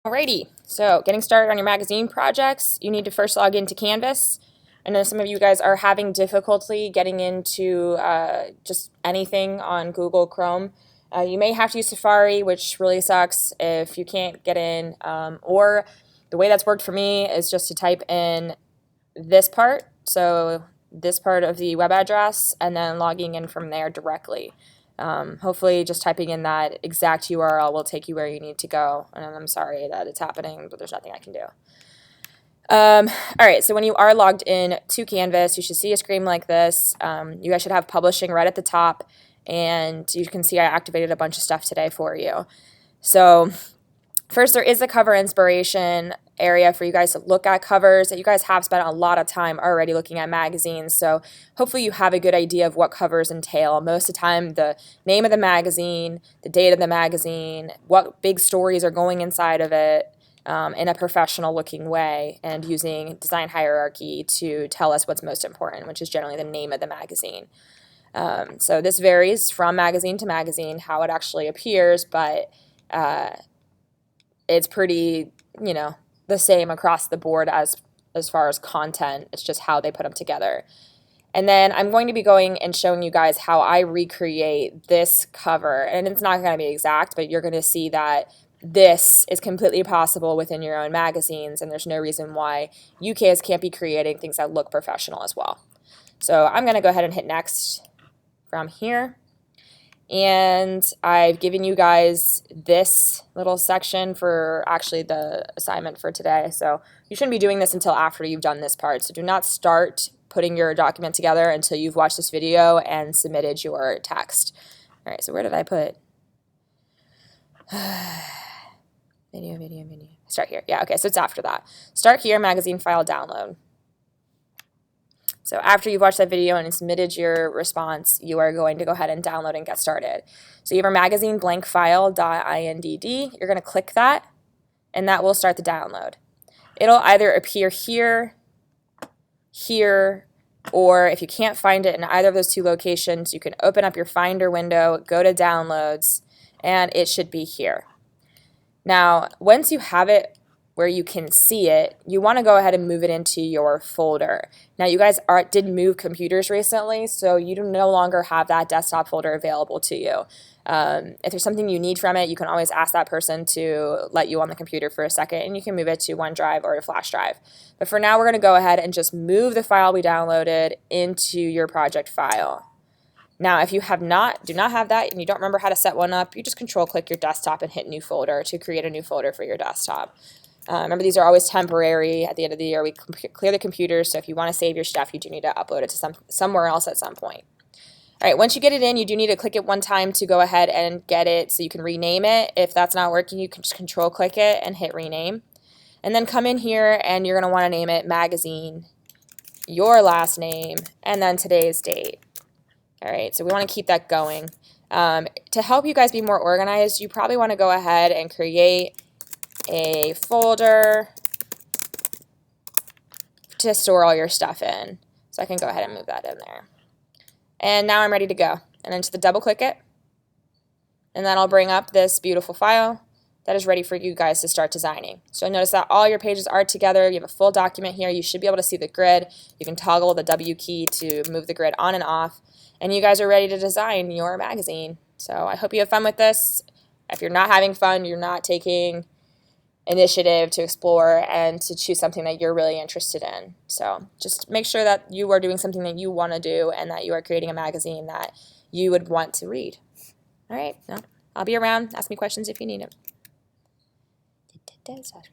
Alrighty, so getting started on your magazine projects, you need to first log into Canvas. I know some of you guys are having difficulty getting into just anything on Google Chrome. You may have to use Safari, which really sucks if you can't get in, or the way that's worked for me is just to type in this part, so this part of the web address, and then logging in from there directly. Hopefully just typing in that exact URL will take you where you need to go. And I'm sorry that it's happening, but there's nothing I can do. All right, so when you are logged in to Canvas, you should see a screen like this. You guys should have publishing right at the top, and you can see I activated a bunch of stuff today for you. So first, there is a cover inspiration area for you guys to look at covers. You guys have spent a lot of time already looking at magazines, so hopefully you have a good idea of what covers entail. Most of the time, the name of the magazine, the date of the magazine, what big stories are going inside of it in a professional looking way, and using design hierarchy to tell us what's most important, which is generally the name of the magazine. So this varies from magazine to magazine, how it actually appears, but it's pretty, the same across the board as far as content. It's just how they put them together. And then I'm going to be going and showing you guys how I recreate this cover. And it's not going to be exact, but you're going to see that this is completely possible within your own magazines, and there's no reason why you guys can't be creating things that look professional as well. So I'm going to go ahead and hit next from here. And I've given you guys this little section for actually the assignment for today. So you shouldn't be doing this until after you've done this part. So do not start putting your document together until you've watched this video and submitted your text. All right, so where did I put? Video. Start here. Yeah, okay, so it's after that. Start here, magazine file download. So after you've watched that video and submitted your response, you are going to go ahead and download and get started. So you have our magazine blank file.indd. You're going to click that, and that will start the download. It'll either appear here, or if you can't find it in either of those two locations, you can open up your Finder window, go to Downloads, and it should be here. Now, once you have it where you can see it, you want to go ahead and move it into your folder. Now, you guys did move computers recently, so you no longer have that desktop folder available to you. If there's something you need from it, you can always ask that person to let you on the computer for a second, and you can move it to OneDrive or a flash drive. But for now, we're going to go ahead and just move the file we downloaded into your project file. Now, if you do not have that and you don't remember how to set one up, you just control-click your desktop and hit New Folder to create a new folder for your desktop. Remember, these are always temporary. At the end of the year, we clear the computers, so if you want to save your stuff, you do need to upload it to somewhere else at some point. All right, once you get it in, you do need to click it one time to go ahead and get it so you can rename it. If that's not working, you can just control-click it and hit Rename. And then come in here, and you're going to want to name it Magazine, your last name, and then today's date. All right, so we want to keep that going. To help you guys be more organized, you probably want to go ahead and create a folder to store all your stuff in. So I can go ahead and move that in there. And now I'm ready to go. And then just double click it. And that'll bring up this beautiful file that is ready for you guys to start designing. So notice that all your pages are together. You have a full document here. You should be able to see the grid. You can toggle the W key to move the grid on and off. And you guys are ready to design your magazine. So I hope you have fun with this. If you're not having fun, you're not taking initiative to explore and to choose something that you're really interested in. So just make sure that you are doing something that you want to do and that you are creating a magazine that you would want to read. All right, I'll be around. Ask me questions if you need them.